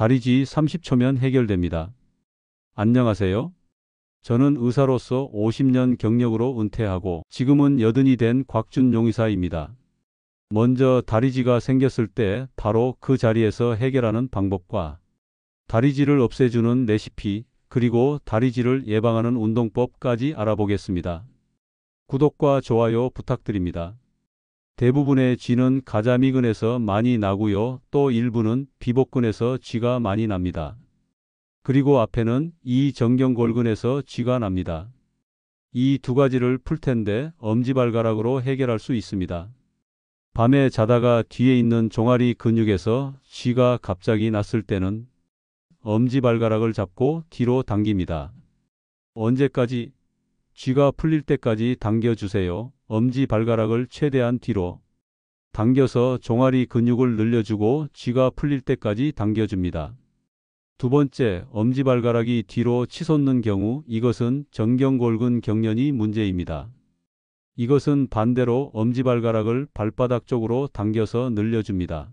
다리쥐 30초면 해결됩니다. 안녕하세요. 저는 의사로서 50년 경력으로 은퇴하고 지금은 여든이 된 곽준 용의사입니다. 먼저 다리쥐가 생겼을 때 바로 그 자리에서 해결하는 방법과 다리쥐를 없애주는 레시피, 그리고 다리쥐를 예방하는 운동법까지 알아보겠습니다. 구독과 좋아요 부탁드립니다. 대부분의 쥐는 가자미근에서 많이 나고요. 또 일부는 비복근에서 쥐가 많이 납니다. 그리고 앞에는 이정경골근에서 쥐가 납니다. 이 두 가지를 풀 텐데 엄지발가락으로 해결할 수 있습니다. 밤에 자다가 뒤에 있는 종아리 근육에서 쥐가 갑자기 났을 때는 엄지발가락을 잡고 뒤로 당깁니다. 언제까지? 쥐가 풀릴 때까지 당겨주세요. 엄지발가락을 최대한 뒤로 당겨서 종아리 근육을 늘려주고 쥐가 풀릴 때까지 당겨줍니다. 두 번째, 엄지발가락이 뒤로 치솟는 경우 이것은 정경골근 경련이 문제입니다. 이것은 반대로 엄지발가락을 발바닥 쪽으로 당겨서 늘려줍니다.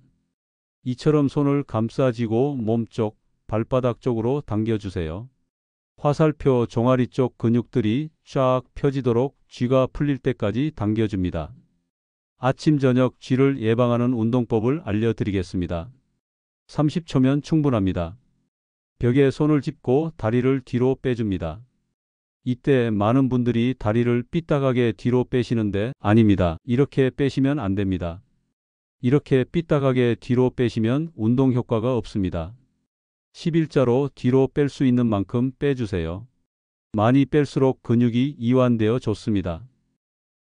이처럼 손을 감싸쥐고 몸쪽, 발바닥 쪽으로 당겨주세요. 화살표 종아리 쪽 근육들이 쫙 펴지도록 쥐가 풀릴 때까지 당겨줍니다. 아침 저녁 쥐를 예방하는 운동법을 알려드리겠습니다. 30초면 충분합니다. 벽에 손을 짚고 다리를 뒤로 빼줍니다. 이때 많은 분들이 다리를 삐딱하게 뒤로 빼시는데 아닙니다. 이렇게 빼시면 안 됩니다. 이렇게 삐딱하게 뒤로 빼시면 운동 효과가 없습니다. 11자로 뒤로 뺄 수 있는 만큼 빼주세요. 많이 뺄수록 근육이 이완되어 좋습니다.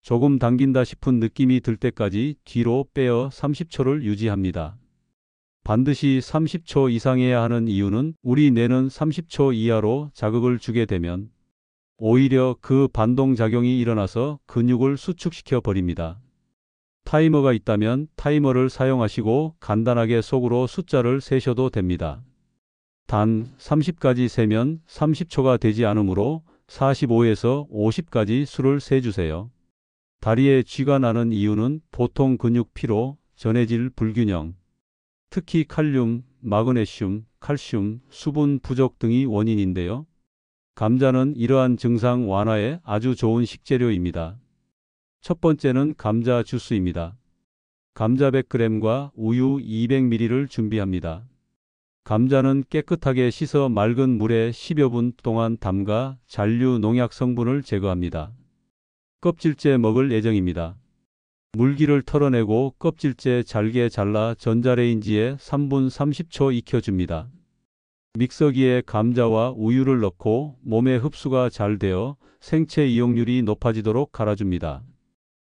조금 당긴다 싶은 느낌이 들 때까지 뒤로 빼어 30초를 유지합니다. 반드시 30초 이상해야 하는 이유는 우리 뇌는 30초 이하로 자극을 주게 되면 오히려 그 반동작용이 일어나서 근육을 수축시켜 버립니다. 타이머가 있다면 타이머를 사용하시고 간단하게 속으로 숫자를 세셔도 됩니다. 단 30까지 세면 30초가 되지 않으므로 45에서 50까지 수를 세주세요. 다리에 쥐가 나는 이유는 보통 근육 피로, 전해질 불균형, 특히 칼륨, 마그네슘, 칼슘, 수분 부족 등이 원인인데요. 감자는 이러한 증상 완화에 아주 좋은 식재료입니다. 첫 번째는 감자 주스입니다. 감자 100g과 우유 200ml를 준비합니다. 감자는 깨끗하게 씻어 맑은 물에 10여 분 동안 담가 잔류 농약 성분을 제거합니다. 껍질째 먹을 예정입니다. 물기를 털어내고 껍질째 잘게 잘라 전자레인지에 3분 30초 익혀줍니다. 믹서기에 감자와 우유를 넣고 몸에 흡수가 잘 되어 생체 이용률이 높아지도록 갈아줍니다.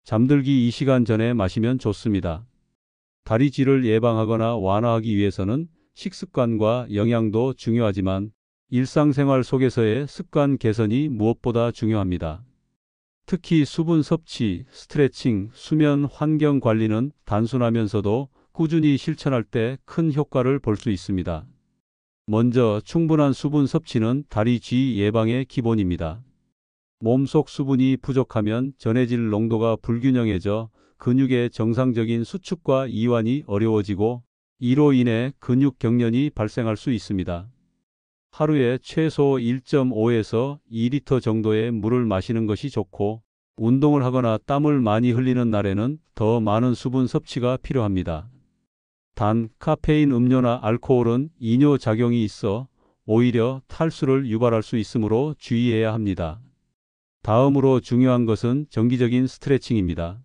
잠들기 2시간 전에 마시면 좋습니다. 다리쥐를 예방하거나 완화하기 위해서는 식습관과 영양도 중요하지만 일상생활 속에서의 습관 개선이 무엇보다 중요합니다. 특히 수분 섭취, 스트레칭, 수면 환경 관리는 단순하면서도 꾸준히 실천할 때 큰 효과를 볼 수 있습니다. 먼저 충분한 수분 섭취는 다리쥐 예방의 기본입니다. 몸속 수분이 부족하면 전해질 농도가 불균형해져 근육의 정상적인 수축과 이완이 어려워지고 이로 인해 근육 경련이 발생할 수 있습니다. 하루에 최소 1.5에서 2리터 정도의 물을 마시는 것이 좋고 운동을 하거나 땀을 많이 흘리는 날에는 더 많은 수분 섭취가 필요합니다. 단, 카페인 음료나 알코올은 이뇨 작용이 있어 오히려 탈수를 유발할 수 있으므로 주의해야 합니다. 다음으로 중요한 것은 정기적인 스트레칭입니다.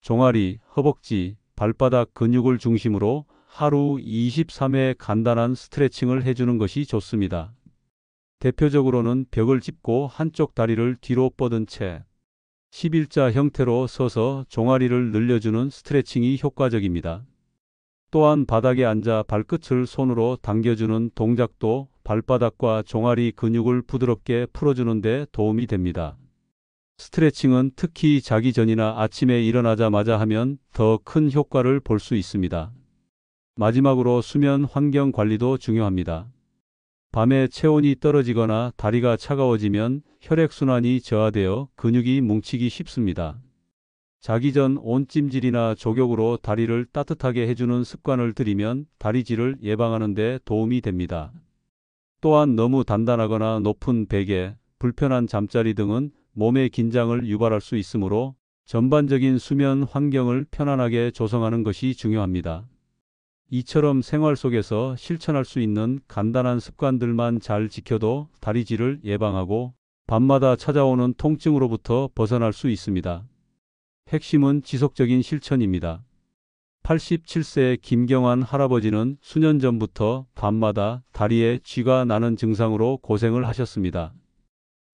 종아리, 허벅지, 발바닥 근육을 중심으로 하루 23회 간단한 스트레칭을 해주는 것이 좋습니다. 대표적으로는 벽을 짚고 한쪽 다리를 뒤로 뻗은 채 11자 형태로 서서 종아리를 늘려주는 스트레칭이 효과적입니다. 또한 바닥에 앉아 발끝을 손으로 당겨주는 동작도 발바닥과 종아리 근육을 부드럽게 풀어주는 데 도움이 됩니다. 스트레칭은 특히 자기 전이나 아침에 일어나자마자 하면 더 큰 효과를 볼 수 있습니다. 마지막으로 수면 환경 관리도 중요합니다. 밤에 체온이 떨어지거나 다리가 차가워지면 혈액순환이 저하되어 근육이 뭉치기 쉽습니다. 자기 전 온찜질이나 족욕으로 다리를 따뜻하게 해주는 습관을 들이면 다리질을 예방하는 데 도움이 됩니다. 또한 너무 단단하거나 높은 베개, 불편한 잠자리 등은 몸의 긴장을 유발할 수 있으므로 전반적인 수면 환경을 편안하게 조성하는 것이 중요합니다. 이처럼 생활 속에서 실천할 수 있는 간단한 습관들만 잘 지켜도 다리질을 예방하고 밤마다 찾아오는 통증으로부터 벗어날 수 있습니다. 핵심은 지속적인 실천입니다. 87세 김경환 할아버지는 수년 전부터 밤마다 다리에 쥐가 나는 증상으로 고생을 하셨습니다.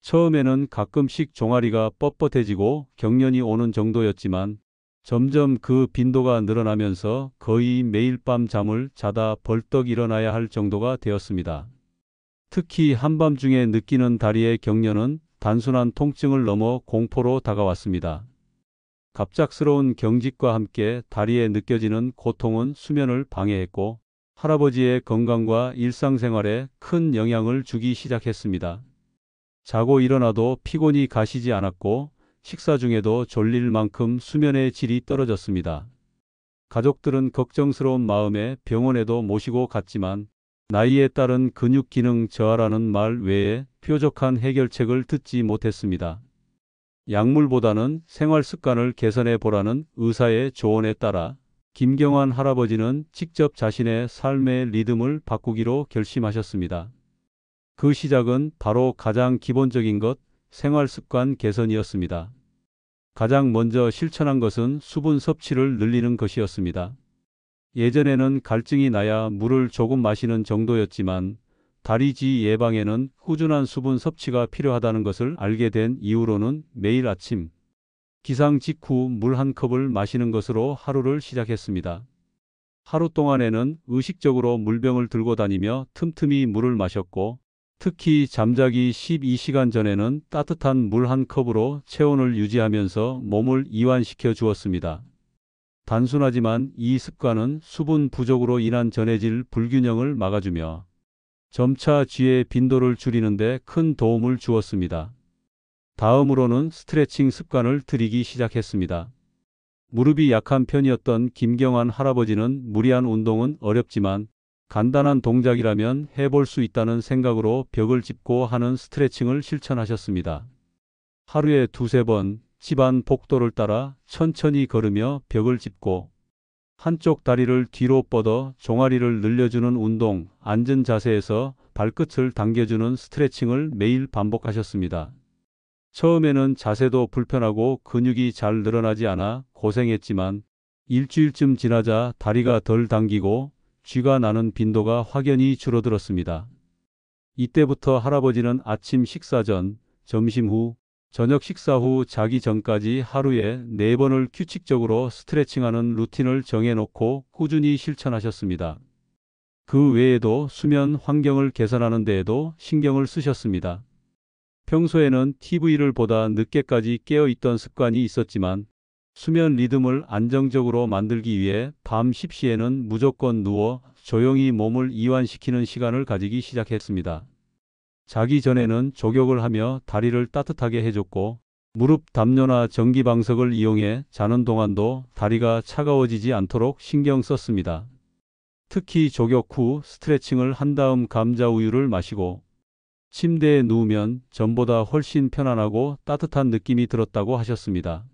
처음에는 가끔씩 종아리가 뻣뻣해지고 경련이 오는 정도였지만 점점 그 빈도가 늘어나면서 거의 매일 밤 잠을 자다 벌떡 일어나야 할 정도가 되었습니다. 특히 한밤중에 느끼는 다리의 경련은 단순한 통증을 넘어 공포로 다가왔습니다. 갑작스러운 경직과 함께 다리에 느껴지는 고통은 수면을 방해했고 할아버지의 건강과 일상생활에 큰 영향을 주기 시작했습니다. 자고 일어나도 피곤이 가시지 않았고 식사 중에도 졸릴 만큼 수면의 질이 떨어졌습니다. 가족들은 걱정스러운 마음에 병원에도 모시고 갔지만 나이에 따른 근육 기능 저하라는 말 외에 뾰족한 해결책을 듣지 못했습니다. 약물보다는 생활 습관을 개선해 보라는 의사의 조언에 따라 김경환 할아버지는 직접 자신의 삶의 리듬을 바꾸기로 결심하셨습니다. 그 시작은 바로 가장 기본적인 것, 생활 습관 개선이었습니다. 가장 먼저 실천한 것은 수분 섭취를 늘리는 것이었습니다. 예전에는 갈증이 나야 물을 조금 마시는 정도였지만 다리쥐 예방에는 꾸준한 수분 섭취가 필요하다는 것을 알게 된 이후로는 매일 아침 기상 직후 물 한 컵을 마시는 것으로 하루를 시작했습니다. 하루 동안에는 의식적으로 물병을 들고 다니며 틈틈이 물을 마셨고 특히 잠자기 12시간 전에는 따뜻한 물 한 컵으로 체온을 유지하면서 몸을 이완시켜 주었습니다. 단순하지만 이 습관은 수분 부족으로 인한 전해질 불균형을 막아주며 점차 쥐의 빈도를 줄이는 데 큰 도움을 주었습니다. 다음으로는 스트레칭 습관을 들이기 시작했습니다. 무릎이 약한 편이었던 김경환 할아버지는 무리한 운동은 어렵지만 간단한 동작이라면 해볼 수 있다는 생각으로 벽을 짚고 하는 스트레칭을 실천하셨습니다. 하루에 2~3번 집안 복도를 따라 천천히 걸으며 벽을 짚고 한쪽 다리를 뒤로 뻗어 종아리를 늘려주는 운동, 앉은 자세에서 발끝을 당겨주는 스트레칭을 매일 반복하셨습니다. 처음에는 자세도 불편하고 근육이 잘 늘어나지 않아 고생했지만 일주일쯤 지나자 다리가 덜 당기고 쥐가 나는 빈도가 확연히 줄어들었습니다. 이때부터 할아버지는 아침 식사 전, 점심 후, 저녁 식사 후 자기 전까지 하루에 4번을 규칙적으로 스트레칭하는 루틴을 정해놓고 꾸준히 실천하셨습니다. 그 외에도 수면 환경을 개선하는 데에도 신경을 쓰셨습니다. 평소에는 TV를 보다 늦게까지 깨어있던 습관이 있었지만 수면 리듬을 안정적으로 만들기 위해 밤 10시에는 무조건 누워 조용히 몸을 이완시키는 시간을 가지기 시작했습니다. 자기 전에는 족욕을 하며 다리를 따뜻하게 해줬고 무릎 담요나 전기방석을 이용해 자는 동안도 다리가 차가워지지 않도록 신경 썼습니다. 특히 족욕 후 스트레칭을 한 다음 감자 우유를 마시고 침대에 누우면 전보다 훨씬 편안하고 따뜻한 느낌이 들었다고 하셨습니다.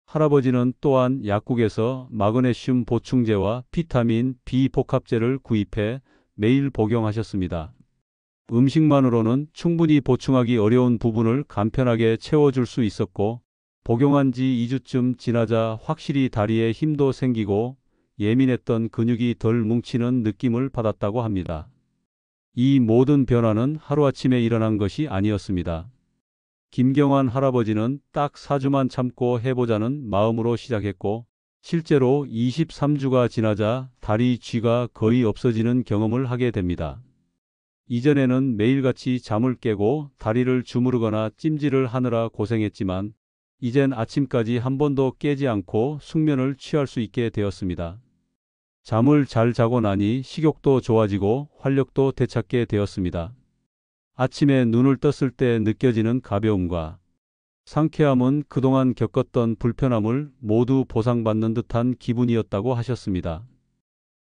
할아버지는 또한 약국에서 마그네슘 보충제와 비타민 B 복합제를 구입해 매일 복용하셨습니다. 음식만으로는 충분히 보충하기 어려운 부분을 간편하게 채워줄 수 있었고 복용한 지 2주쯤 지나자 확실히 다리에 힘도 생기고 예민했던 근육이 덜 뭉치는 느낌을 받았다고 합니다. 이 모든 변화는 하루아침에 일어난 것이 아니었습니다. 김경환 할아버지는 딱 4주만 참고 해보자는 마음으로 시작했고 실제로 23주가 지나자 다리 쥐가 거의 없어지는 경험을 하게 됩니다. 이전에는 매일같이 잠을 깨고 다리를 주무르거나 찜질을 하느라 고생했지만 이젠 아침까지 한 번도 깨지 않고 숙면을 취할 수 있게 되었습니다. 잠을 잘 자고 나니 식욕도 좋아지고 활력도 되찾게 되었습니다. 아침에 눈을 떴을 때 느껴지는 가벼움과 상쾌함은 그동안 겪었던 불편함을 모두 보상받는 듯한 기분이었다고 하셨습니다.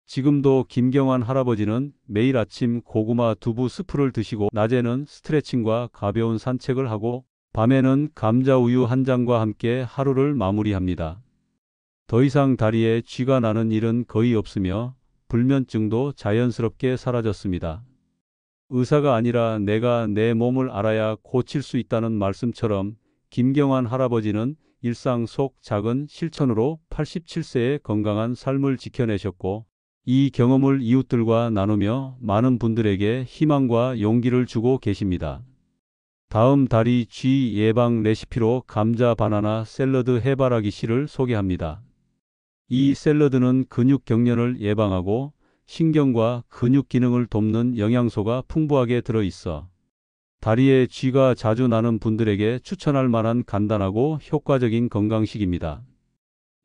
지금도 김경환 할아버지는 매일 아침 고구마 두부 스프를 드시고 낮에는 스트레칭과 가벼운 산책을 하고 밤에는 감자 우유 한 잔과 함께 하루를 마무리합니다. 더 이상 다리에 쥐가 나는 일은 거의 없으며 불면증도 자연스럽게 사라졌습니다. 의사가 아니라 내가 내 몸을 알아야 고칠 수 있다는 말씀처럼 김경환 할아버지는 일상 속 작은 실천으로 87세의 건강한 삶을 지켜내셨고 이 경험을 이웃들과 나누며 많은 분들에게 희망과 용기를 주고 계십니다. 다음 다리 쥐 예방 레시피로 감자 바나나 샐러드 해바라기 씨를 소개합니다. 이 샐러드는 근육 경련을 예방하고 신경과 근육 기능을 돕는 영양소가 풍부하게 들어있어 다리에 쥐가 자주 나는 분들에게 추천할 만한 간단하고 효과적인 건강식입니다.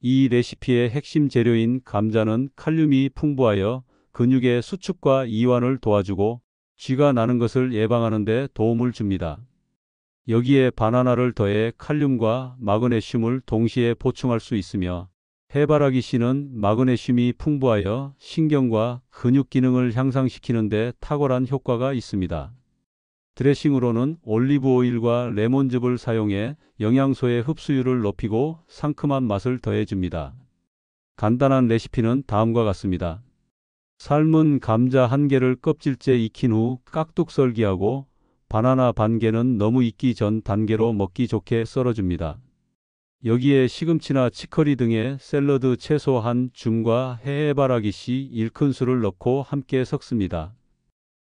이 레시피의 핵심 재료인 감자는 칼륨이 풍부하여 근육의 수축과 이완을 도와주고 쥐가 나는 것을 예방하는 데 도움을 줍니다. 여기에 바나나를 더해 칼륨과 마그네슘을 동시에 보충할 수 있으며 해바라기 씨는 마그네슘이 풍부하여 신경과 근육 기능을 향상시키는 데 탁월한 효과가 있습니다. 드레싱으로는 올리브 오일과 레몬즙을 사용해 영양소의 흡수율을 높이고 상큼한 맛을 더해줍니다. 간단한 레시피는 다음과 같습니다. 삶은 감자 1개를 껍질째 익힌 후 깍둑 썰기하고 바나나 반 개는 너무 익기 전 단계로 먹기 좋게 썰어줍니다. 여기에 시금치나 치커리 등의 샐러드 채소 한 줌과 해바라기 씨 1큰술을 넣고 함께 섞습니다.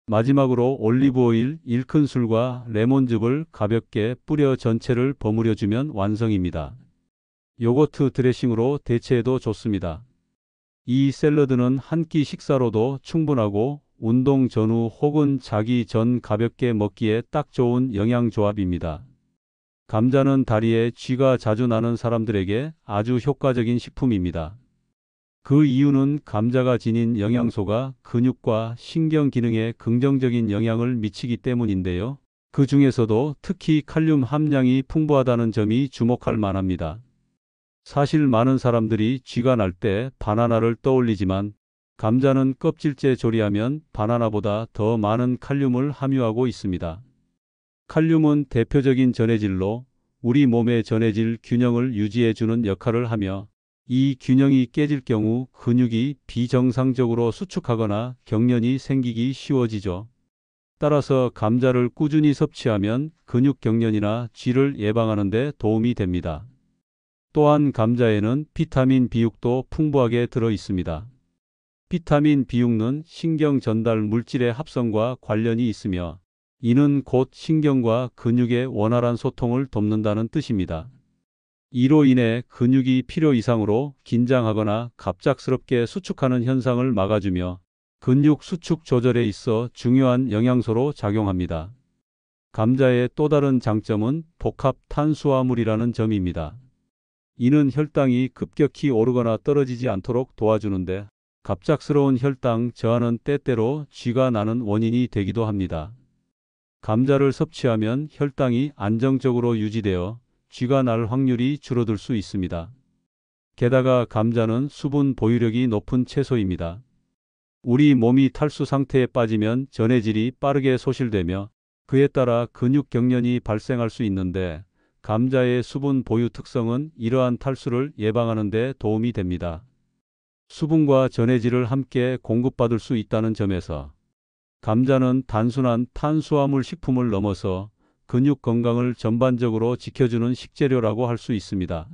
마지막으로 올리브 오일 1큰술과 레몬즙을 가볍게 뿌려 전체를 버무려 주면 완성입니다. 요거트 드레싱으로 대체해도 좋습니다. 이 샐러드는 한 끼 식사로도 충분하고 운동 전후 혹은 자기 전 가볍게 먹기에 딱 좋은 영양 조합입니다. 감자는 다리에 쥐가 자주 나는 사람들에게 아주 효과적인 식품입니다. 그 이유는 감자가 지닌 영양소가 근육과 신경 기능에 긍정적인 영향을 미치기 때문인데요. 그 중에서도 특히 칼륨 함량이 풍부하다는 점이 주목할 만합니다. 사실 많은 사람들이 쥐가 날 때 바나나를 떠올리지만 감자는 껍질째 조리하면 바나나보다 더 많은 칼륨을 함유하고 있습니다. 칼륨은 대표적인 전해질로 우리 몸의 전해질 균형을 유지해주는 역할을 하며 이 균형이 깨질 경우 근육이 비정상적으로 수축하거나 경련이 생기기 쉬워지죠. 따라서 감자를 꾸준히 섭취하면 근육 경련이나 쥐를 예방하는 데 도움이 됩니다. 또한 감자에는 비타민 B6도 풍부하게 들어 있습니다. 비타민 B6는 신경 전달 물질의 합성과 관련이 있으며 이는 곧 신경과 근육의 원활한 소통을 돕는다는 뜻입니다. 이로 인해 근육이 필요 이상으로 긴장하거나 갑작스럽게 수축하는 현상을 막아주며 근육 수축 조절에 있어 중요한 영양소로 작용합니다. 감자의 또 다른 장점은 복합 탄수화물이라는 점입니다. 이는 혈당이 급격히 오르거나 떨어지지 않도록 도와주는데 갑작스러운 혈당 저하는 때때로 쥐가 나는 원인이 되기도 합니다. 감자를 섭취하면 혈당이 안정적으로 유지되어 쥐가 날 확률이 줄어들 수 있습니다. 게다가 감자는 수분 보유력이 높은 채소입니다. 우리 몸이 탈수 상태에 빠지면 전해질이 빠르게 소실되며 그에 따라 근육 경련이 발생할 수 있는데 감자의 수분 보유 특성은 이러한 탈수를 예방하는 데 도움이 됩니다. 수분과 전해질을 함께 공급받을 수 있다는 점에서 감자는 단순한 탄수화물 식품을 넘어서 근육 건강을 전반적으로 지켜주는 식재료라고 할 수 있습니다.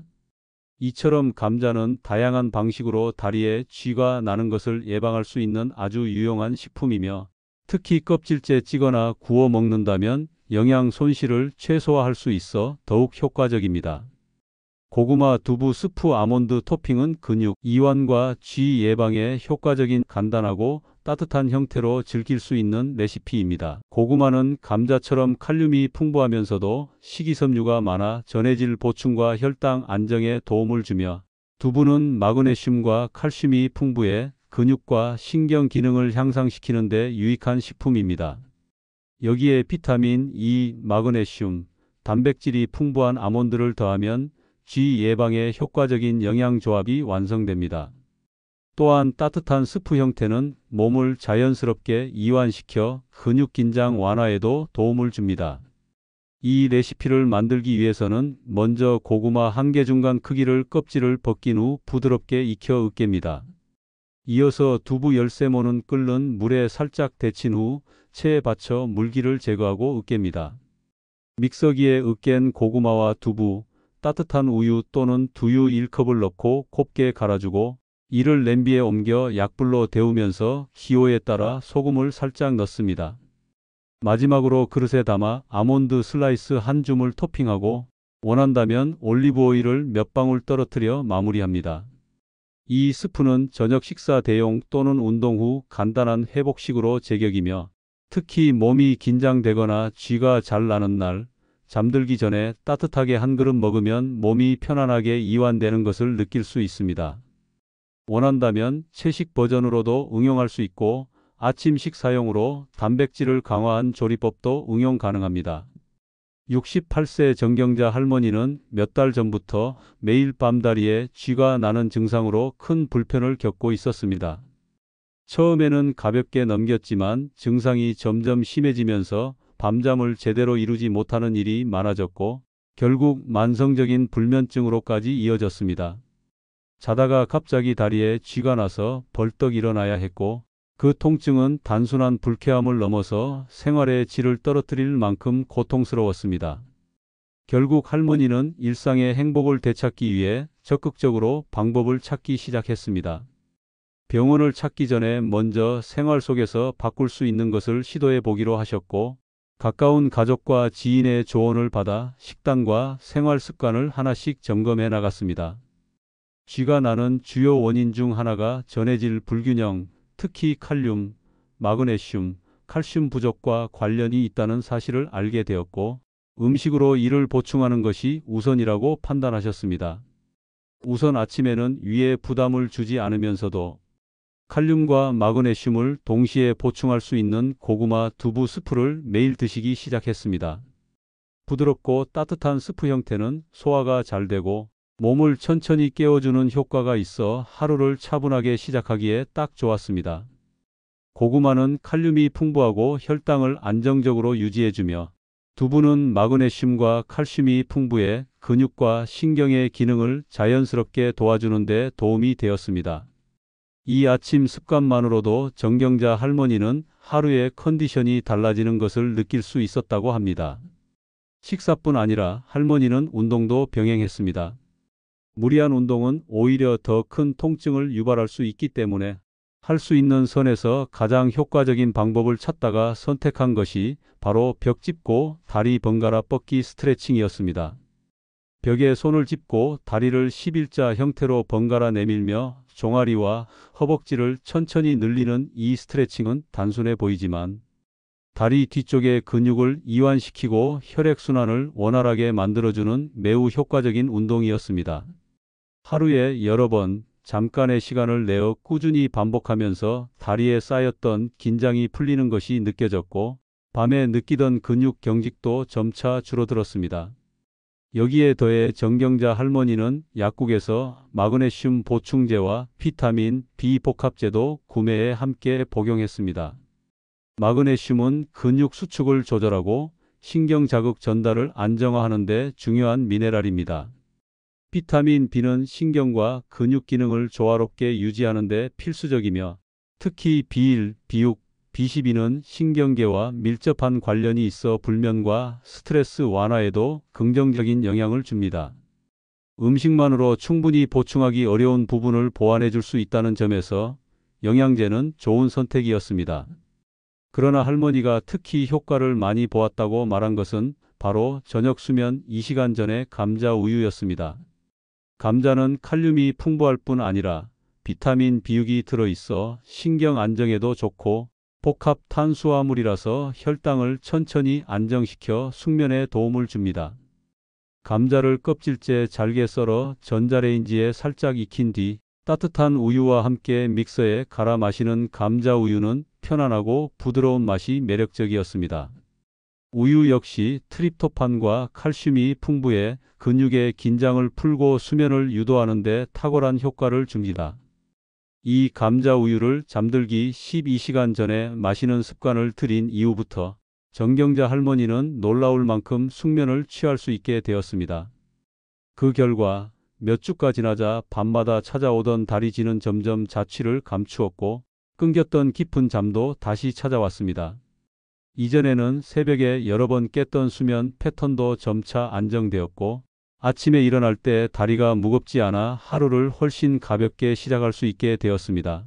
이처럼 감자는 다양한 방식으로 다리에 쥐가 나는 것을 예방할 수 있는 아주 유용한 식품이며 특히 껍질째 찌거나 구워 먹는다면 영양 손실을 최소화할 수 있어 더욱 효과적입니다. 고구마 두부 스프 아몬드 토핑은 근육 이완과 쥐 예방에 효과적인 간단하고 따뜻한 형태로 즐길 수 있는 레시피입니다. 고구마는 감자처럼 칼륨이 풍부하면서도 식이섬유가 많아 전해질 보충과 혈당 안정에 도움을 주며 두부는 마그네슘과 칼슘이 풍부해 근육과 신경 기능을 향상시키는 데 유익한 식품입니다. 여기에 비타민 E, 마그네슘, 단백질이 풍부한 아몬드를 더하면 쥐 예방에 효과적인 영양조합이 완성됩니다. 또한 따뜻한 스프 형태는 몸을 자연스럽게 이완시켜 근육 긴장 완화에도 도움을 줍니다. 이 레시피를 만들기 위해서는 먼저 고구마 1개 중간 크기를 껍질을 벗긴 후 부드럽게 익혀 으깹니다. 이어서 두부 13모는 끓는 물에 살짝 데친 후 체에 받쳐 물기를 제거하고 으깹니다. 믹서기에 으깬 고구마와 두부, 따뜻한 우유 또는 두유 1컵을 넣고 곱게 갈아주고 이를 냄비에 옮겨 약불로 데우면서 기호에 따라 소금을 살짝 넣습니다. 마지막으로 그릇에 담아 아몬드 슬라이스 한 줌을 토핑하고 원한다면 올리브 오일을 몇 방울 떨어뜨려 마무리합니다. 이 스프는 저녁 식사 대용 또는 운동 후 간단한 회복식으로 제격이며 특히 몸이 긴장되거나 쥐가 잘 나는 날, 잠들기 전에 따뜻하게 한 그릇 먹으면 몸이 편안하게 이완되는 것을 느낄 수 있습니다. 원한다면 채식 버전으로도 응용할 수 있고 아침 식사용으로 단백질을 강화한 조리법도 응용 가능합니다. 68세 정경자 할머니는 몇 달 전부터 매일 밤 다리에 쥐가 나는 증상으로 큰 불편을 겪고 있었습니다. 처음에는 가볍게 넘겼지만 증상이 점점 심해지면서 밤잠을 제대로 이루지 못하는 일이 많아졌고 결국 만성적인 불면증으로까지 이어졌습니다. 자다가 갑자기 다리에 쥐가 나서 벌떡 일어나야 했고 그 통증은 단순한 불쾌함을 넘어서 생활의 질을 떨어뜨릴 만큼 고통스러웠습니다. 결국 할머니는 일상의 행복을 되찾기 위해 적극적으로 방법을 찾기 시작했습니다. 병원을 찾기 전에 먼저 생활 속에서 바꿀 수 있는 것을 시도해 보기로 하셨고 가까운 가족과 지인의 조언을 받아 식단과 생활 습관을 하나씩 점검해 나갔습니다. 쥐가 나는 주요 원인 중 하나가 전해질 불균형, 특히 칼륨, 마그네슘, 칼슘 부족과 관련이 있다는 사실을 알게 되었고 음식으로 이를 보충하는 것이 우선이라고 판단하셨습니다. 우선 아침에는 위에 부담을 주지 않으면서도 칼륨과 마그네슘을 동시에 보충할 수 있는 고구마 두부 스프를 매일 드시기 시작했습니다. 부드럽고 따뜻한 스프 형태는 소화가 잘 되고 몸을 천천히 깨워주는 효과가 있어 하루를 차분하게 시작하기에 딱 좋았습니다. 고구마는 칼륨이 풍부하고 혈당을 안정적으로 유지해주며 두부는 마그네슘과 칼슘이 풍부해 근육과 신경의 기능을 자연스럽게 도와주는 데 도움이 되었습니다. 이 아침 습관만으로도 정경자 할머니는 하루의 컨디션이 달라지는 것을 느낄 수 있었다고 합니다. 식사뿐 아니라 할머니는 운동도 병행했습니다. 무리한 운동은 오히려 더 큰 통증을 유발할 수 있기 때문에 할 수 있는 선에서 가장 효과적인 방법을 찾다가 선택한 것이 바로 벽 짚고 다리 번갈아 뻗기 스트레칭이었습니다. 벽에 손을 짚고 다리를 11자 형태로 번갈아 내밀며 종아리와 허벅지를 천천히 늘리는 이 스트레칭은 단순해 보이지만 다리 뒤쪽의 근육을 이완시키고 혈액순환을 원활하게 만들어주는 매우 효과적인 운동이었습니다. 하루에 여러 번 잠깐의 시간을 내어 꾸준히 반복하면서 다리에 쌓였던 긴장이 풀리는 것이 느껴졌고 밤에 느끼던 근육 경직도 점차 줄어들었습니다. 여기에 더해 정경자 할머니는 약국에서 마그네슘 보충제와 비타민 B 복합제도 구매해 함께 복용했습니다. 마그네슘은 근육 수축을 조절하고 신경 자극 전달을 안정화하는 데 중요한 미네랄입니다. 비타민 B는 신경과 근육 기능을 조화롭게 유지하는 데 필수적이며 특히 B1, B6, B12는 신경계와 밀접한 관련이 있어 불면과 스트레스 완화에도 긍정적인 영향을 줍니다. 음식만으로 충분히 보충하기 어려운 부분을 보완해 줄 수 있다는 점에서 영양제는 좋은 선택이었습니다. 그러나 할머니가 특히 효과를 많이 보았다고 말한 것은 바로 저녁 수면 2시간 전에 감자 우유였습니다. 감자는 칼륨이 풍부할 뿐 아니라 비타민 B6이 들어있어 신경 안정에도 좋고 복합 탄수화물이라서 혈당을 천천히 안정시켜 숙면에 도움을 줍니다. 감자를 껍질째 잘게 썰어 전자레인지에 살짝 익힌 뒤 따뜻한 우유와 함께 믹서에 갈아 마시는 감자 우유는 편안하고 부드러운 맛이 매력적이었습니다. 우유 역시 트립토판과 칼슘이 풍부해 근육의 긴장을 풀고 수면을 유도하는 데 탁월한 효과를 줍니다. 이 감자 우유를 잠들기 12시간 전에 마시는 습관을 들인 이후부터 정경자 할머니는 놀라울 만큼 숙면을 취할 수 있게 되었습니다. 그 결과 몇 주가 지나자 밤마다 찾아오던 다리쥐는 점점 자취를 감추었고 끊겼던 깊은 잠도 다시 찾아왔습니다. 이전에는 새벽에 여러 번 깼던 수면 패턴도 점차 안정되었고 아침에 일어날 때 다리가 무겁지 않아 하루를 훨씬 가볍게 시작할 수 있게 되었습니다.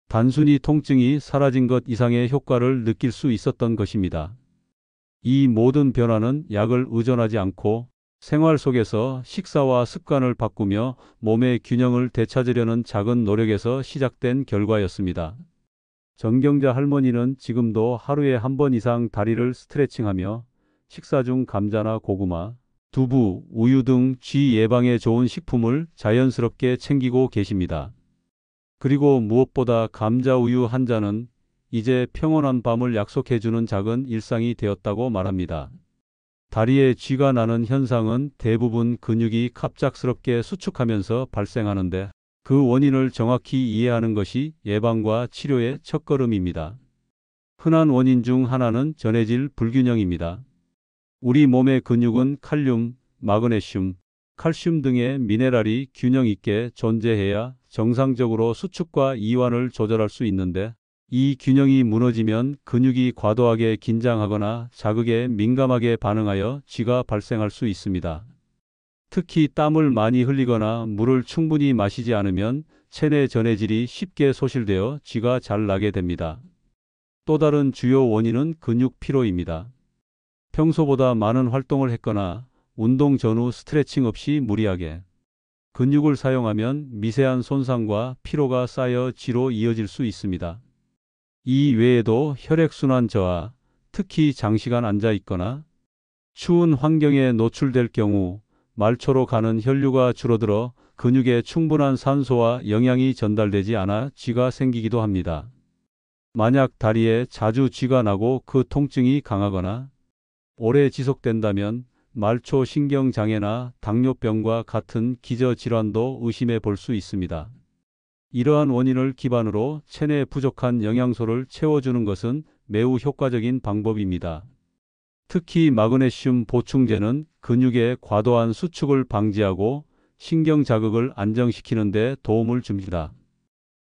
단순히 통증이 사라진 것 이상의 효과를 느낄 수 있었던 것입니다. 이 모든 변화는 약을 의존하지 않고 생활 속에서 식사와 습관을 바꾸며 몸의 균형을 되찾으려는 작은 노력에서 시작된 결과였습니다. 정경자 할머니는 지금도 하루에 한 번 이상 다리를 스트레칭하며 식사 중 감자나 고구마, 두부, 우유 등 쥐 예방에 좋은 식품을 자연스럽게 챙기고 계십니다. 그리고 무엇보다 감자 우유 한 잔은 이제 평온한 밤을 약속해주는 작은 일상이 되었다고 말합니다. 다리에 쥐가 나는 현상은 대부분 근육이 갑작스럽게 수축하면서 발생하는데 그 원인을 정확히 이해하는 것이 예방과 치료의 첫걸음입니다. 흔한 원인 중 하나는 전해질 불균형입니다. 우리 몸의 근육은 칼륨, 마그네슘, 칼슘 등의 미네랄이 균형 있게 존재해야 정상적으로 수축과 이완을 조절할 수 있는데 이 균형이 무너지면 근육이 과도하게 긴장하거나 자극에 민감하게 반응하여 쥐가 발생할 수 있습니다. 특히 땀을 많이 흘리거나 물을 충분히 마시지 않으면 체내 전해질이 쉽게 소실되어 쥐가 잘 나게 됩니다. 또 다른 주요 원인은 근육 피로입니다. 평소보다 많은 활동을 했거나 운동 전후 스트레칭 없이 무리하게 근육을 사용하면 미세한 손상과 피로가 쌓여 쥐로 이어질 수 있습니다. 이 외에도 혈액순환 저하, 특히 장시간 앉아 있거나 추운 환경에 노출될 경우 말초로 가는 혈류가 줄어들어 근육에 충분한 산소와 영양이 전달되지 않아 쥐가 생기기도 합니다. 만약 다리에 자주 쥐가 나고 그 통증이 강하거나 오래 지속된다면 말초 신경장애나 당뇨병과 같은 기저질환도 의심해 볼 수 있습니다. 이러한 원인을 기반으로 체내에 부족한 영양소를 채워주는 것은 매우 효과적인 방법입니다. 특히 마그네슘 보충제는 근육의 과도한 수축을 방지하고 신경 자극을 안정시키는 데 도움을 줍니다.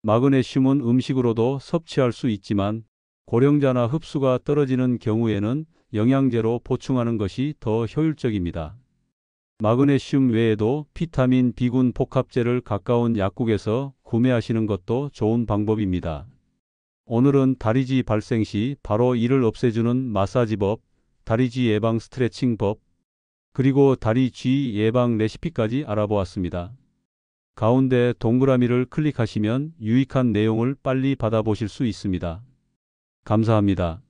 마그네슘은 음식으로도 섭취할 수 있지만 고령자나 흡수가 떨어지는 경우에는 영양제로 보충하는 것이 더 효율적입니다. 마그네슘 외에도 비타민 B군 복합제를 가까운 약국에서 구매하시는 것도 좋은 방법입니다. 오늘은 다리쥐 발생 시 바로 이를 없애주는 마사지법, 다리쥐 예방 스트레칭법, 그리고 다리쥐 예방 레시피까지 알아보았습니다. 가운데 동그라미를 클릭하시면 유익한 내용을 빨리 받아보실 수 있습니다. 감사합니다.